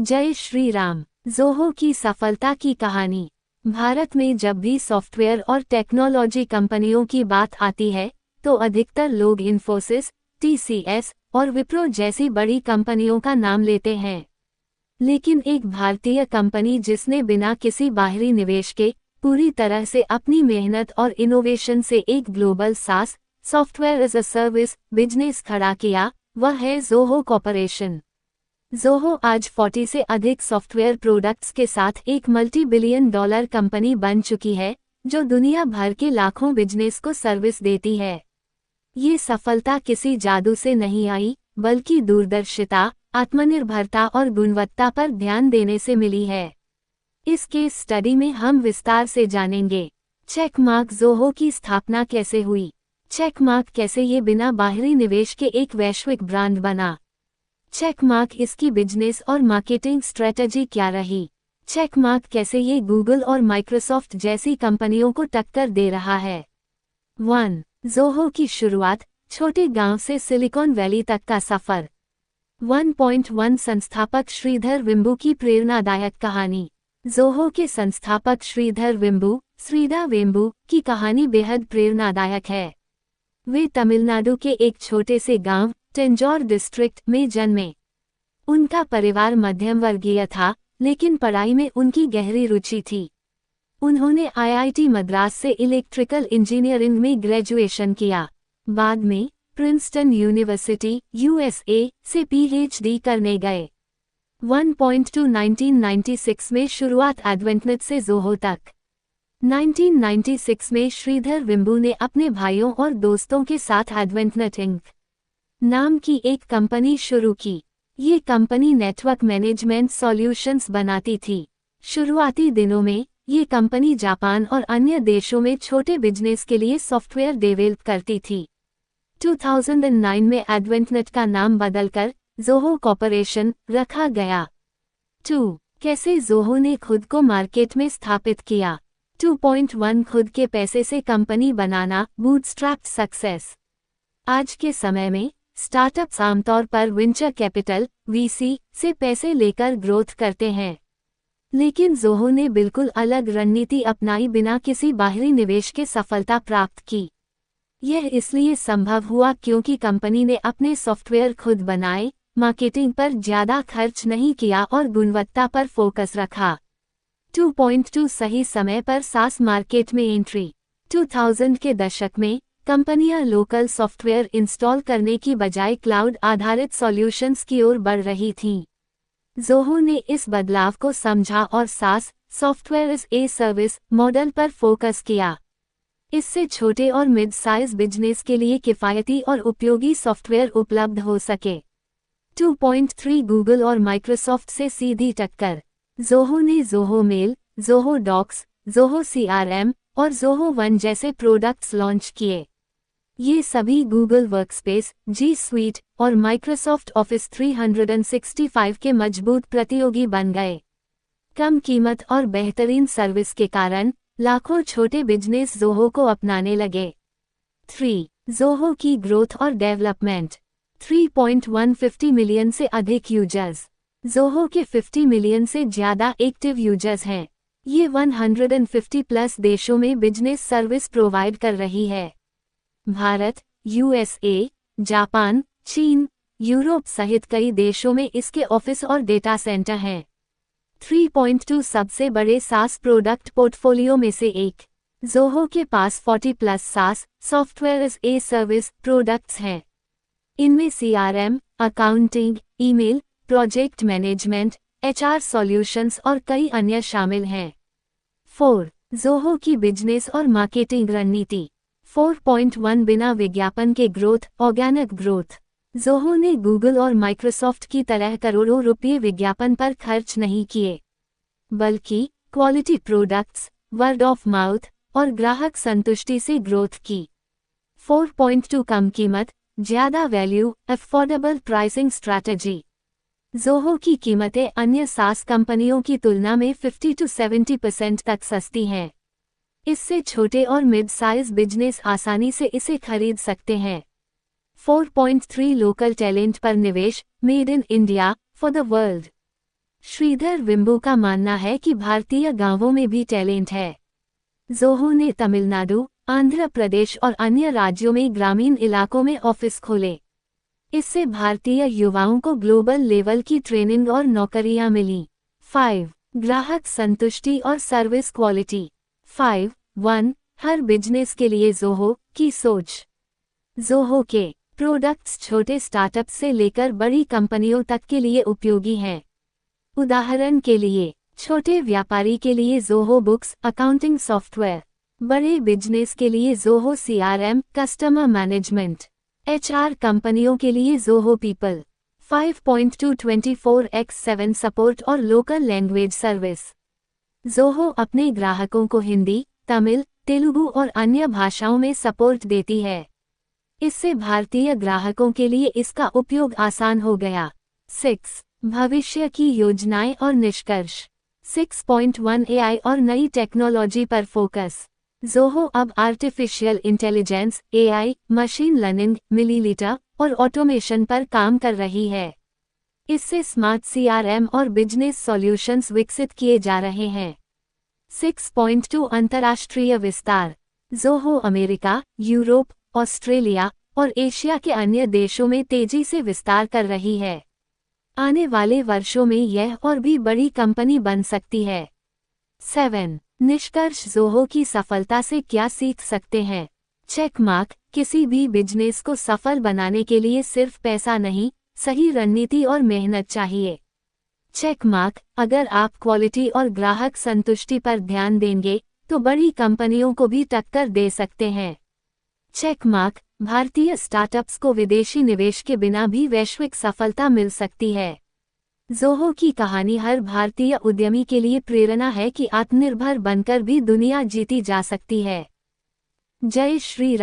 जय श्री राम। ज़ोहो की सफलता की कहानी। भारत में जब भी सॉफ्टवेयर और टेक्नोलॉजी कंपनियों की बात आती है तो अधिकतर लोग इन्फोसिस, टीसीएस और विप्रो जैसी बड़ी कंपनियों का नाम लेते हैं। लेकिन एक भारतीय कंपनी जिसने बिना किसी बाहरी निवेश के पूरी तरह से अपनी मेहनत और इनोवेशन से एक global SaaS software as a service business खड़ा किया, वह है ज़ोहो कॉर्पोरेशन। ज़ोहो आज 40 से अधिक सॉफ्टवेयर प्रोडक्ट्स के साथ एक मल्टी बिलियन डॉलर कंपनी बन चुकी है, जो दुनिया भर के लाखों बिजनेस को सर्विस देती है। ये सफलता किसी जादू से नहीं आई, बल्कि दूरदर्शिता, आत्मनिर्भरता और गुणवत्ता पर ध्यान देने से मिली है। इस केस स्टडी में हम विस्तार से जानेंगे। चेकमार्क ज़ोहो की स्थापना कैसे हुई। चेकमार्क कैसे ये बिना बाहरी निवेश के एक वैश्विक ब्रांड बना। चेकमार्क इसकी बिजनेस और मार्केटिंग स्ट्रेटजी क्या रही। चेकमार्क कैसे ये गूगल और माइक्रोसॉफ्ट जैसी कंपनियों को टक्कर दे रहा है। 1. ज़ोहो की शुरुआत, छोटे गांव से सिलिकॉन वैली तक का सफर। 1.1 संस्थापक श्रीधर वेम्बू की प्रेरणादायक कहानी। ज़ोहो के संस्थापक श्रीधर वेम्बू की कहानी बेहद प्रेरणादायक है। वे तमिलनाडु के एक छोटे से गांव टेंजौर डिस्ट्रिक्ट में जन्मे। उनका परिवार मध्यम वर्गीय था, लेकिन पढ़ाई में उनकी गहरी रुचि थी। उन्होंने आईआईटी मद्रास से इलेक्ट्रिकल इंजीनियरिंग में ग्रेजुएशन किया। बाद में प्रिंसटन यूनिवर्सिटी यूएसए से पीएचडी करने गए। 1.2 1996 में शुरुआत एडवेंटनेट से ज़ोहो तक। 1996 में श्रीधर वेम्बू ने अपने भाइयों और दोस्तों के साथ एडवेंटनेट इंक नाम की एक कंपनी शुरू की। ये कंपनी नेटवर्क मैनेजमेंट सॉल्यूशंस बनाती थी। शुरुआती दिनों में ये कंपनी जापान और अन्य देशों में छोटे बिजनेस के लिए सॉफ्टवेयर डेवलप करती थी। 2009 में एडवेंटनेट का नाम बदलकर ज़ोहो कॉर्पोरेशन रखा गया। 2. कैसे ज़ोहो ने खुद को मार्केट में स्थापित किया। 2.1 खुद के पैसे से कंपनी बनाना, बूटस्ट्रैप्ड सक्सेस। आज के समय में स्टार्टअप्स आमतौर पर वेंचर कैपिटल वीसी से पैसे लेकर ग्रोथ करते हैं। लेकिन ज़ोहो ने बिल्कुल अलग रणनीति अपनाई, बिना किसी बाहरी निवेश के सफलता प्राप्त की। यह इसलिए संभव हुआ क्योंकि कंपनी ने अपने सॉफ्टवेयर खुद बनाए, मार्केटिंग पर ज्यादा खर्च नहीं किया और गुणवत्ता पर फोकस रखा। 2.2 सही समय पर सास मार्केट में एंट्री। 2000 के दशक में कंपनियां लोकल सॉफ्टवेयर इंस्टॉल करने की बजाय क्लाउड आधारित सॉल्यूशंस की ओर बढ़ रही थीं। ज़ोहो ने इस बदलाव को समझा और SaaS software as a service model पर फोकस किया। इससे छोटे और मिड साइज बिजनेस के लिए किफ़ायती और उपयोगी सॉफ्टवेयर उपलब्ध हो सके। 2.3 गूगल और माइक्रोसॉफ्ट से सीधी टक्कर। ज़ोहो ने Zoho Mail, Zoho Docs, Zoho CRM और ज़ोहो वन जैसे प्रोडक्ट्स लॉन्च किए। ये सभी गूगल वर्कस्पेस, जी स्वीट और माइक्रोसॉफ्ट ऑफिस 365 के मजबूत प्रतियोगी बन गए। कम कीमत और बेहतरीन सर्विस के कारण लाखों छोटे बिजनेस ज़ोहो को अपनाने लगे। 3. ज़ोहो की ग्रोथ और डेवलपमेंट। 3.150 मिलियन से अधिक यूजर्स। ज़ोहो के 50 मिलियन से ज़्यादा एक्टिव यूजर्स हैं। ये 150 प्लस देशों में बिजनेस सर्विस प्रोवाइड कर रही है। भारत, यूएसए, जापान, चीन, यूरोप सहित कई देशों में इसके ऑफिस और डेटा सेंटर हैं। 3.2 सबसे बड़े सास प्रोडक्ट पोर्टफोलियो में से एक। ज़ोहो के पास 40 plus SaaS software as a service products हैं। इनमें CRM, accounting, email, project management, HR solutions और कई अन्य शामिल हैं। 4. ज़ोहो की बिजनेस और मार्केटिंग रणनीति। 4.1 बिना विज्ञापन के ग्रोथ, ऑर्गेनिक ग्रोथ। ज़ोहो ने गूगल और माइक्रोसॉफ्ट की तरह करोड़ों रुपये विज्ञापन पर खर्च नहीं किए, बल्कि quality products, word of mouth और ग्राहक संतुष्टि से ग्रोथ की। 4.2 कम कीमत, ज़्यादा value, affordable pricing strategy. Zoho की कीमतें अन्य सास कंपनियों की तुलना में 50 to 70% तक सस्ती हैं। इससे छोटे और मिड साइज बिजनेस आसानी से इसे खरीद सकते हैं। 4.3 लोकल टैलेंट पर निवेश, made in India for the world. Sridhar Vembu का मानना है कि भारतीय गांवों में भी टैलेंट है। ज़ोहो ने तमिलनाडु, आंध्र प्रदेश और अन्य राज्यों में ग्रामीण इलाकों में ऑफिस खोले। इससे भारतीय युवाओं को ग्लोबल लेवल की ट्रेनिंग और नौकरियां मिली। 5. ग्राहक संतुष्टि और सर्विस क्वालिटी। 5.1 हर बिजनेस के लिए ज़ोहो की सोच। ज़ोहो के प्रोडक्ट्स छोटे स्टार्टअप से लेकर बड़ी कंपनियों तक के लिए उपयोगी हैं। उदाहरण के लिए, छोटे व्यापारी के लिए ज़ोहो बुक्स अकाउंटिंग सॉफ्टवेयर, बड़े बिजनेस के लिए Zoho CRM customer management, HR कंपनियों के लिए ज़ोहो पीपल। 5.2 24x7 सपोर्ट और लोकल लैंग्वेज सर्विस। ज़ोहो अपने ग्राहकों को हिंदी, तमिल, तेलुगु और अन्य भाषाओं में सपोर्ट देती है। इससे भारतीय ग्राहकों के लिए इसका उपयोग आसान हो गया। 6. भविष्य की योजनाएं और निष्कर्ष। 6.1 AI और नई टेक्नोलॉजी पर फोकस। ज़ोहो अब artificial intelligence AI, machine learning, millilitre और ऑटोमेशन पर काम कर रही है। इससे स्मार्ट CRM और बिजनेस सॉल्यूशंस विकसित किए जा रहे हैं। 6.2 अंतर्राष्ट्रीय विस्तार। ज़ोहो अमेरिका, यूरोप, ऑस्ट्रेलिया और एशिया के अन्य देशों में तेजी से विस्तार कर रही है। आने वाले वर्षों में यह और भी बड़ी कंपनी बन सकती है। 7. निष्कर्ष ज़ोहो की सफलता से क्या सीख सकते हैं? Check mark. किसी भी बिजनेस को सफल बनाने के लिए सिर्फ पैसा नहीं, सही रणनीति और मेहनत चाहिए। Check mark. अगर आप क्वालिटी और ग्राहक संतुष्टि पर ध्यान देंगे तो बड़ी कंपनियों को भी टक्कर दे सकते हैं। Check mark. भारतीय स्टार्टअप्स को विदेशी निवेश के बिना भी वैश्विक सफलता मिल सकती है। ज़ोहो की कहानी हर भारतीय उद्यमी के लिए प्रेरणा है कि आत्मनिर्भर बनकर भी दुनिया जीती जा सकती है। जय श्री राम।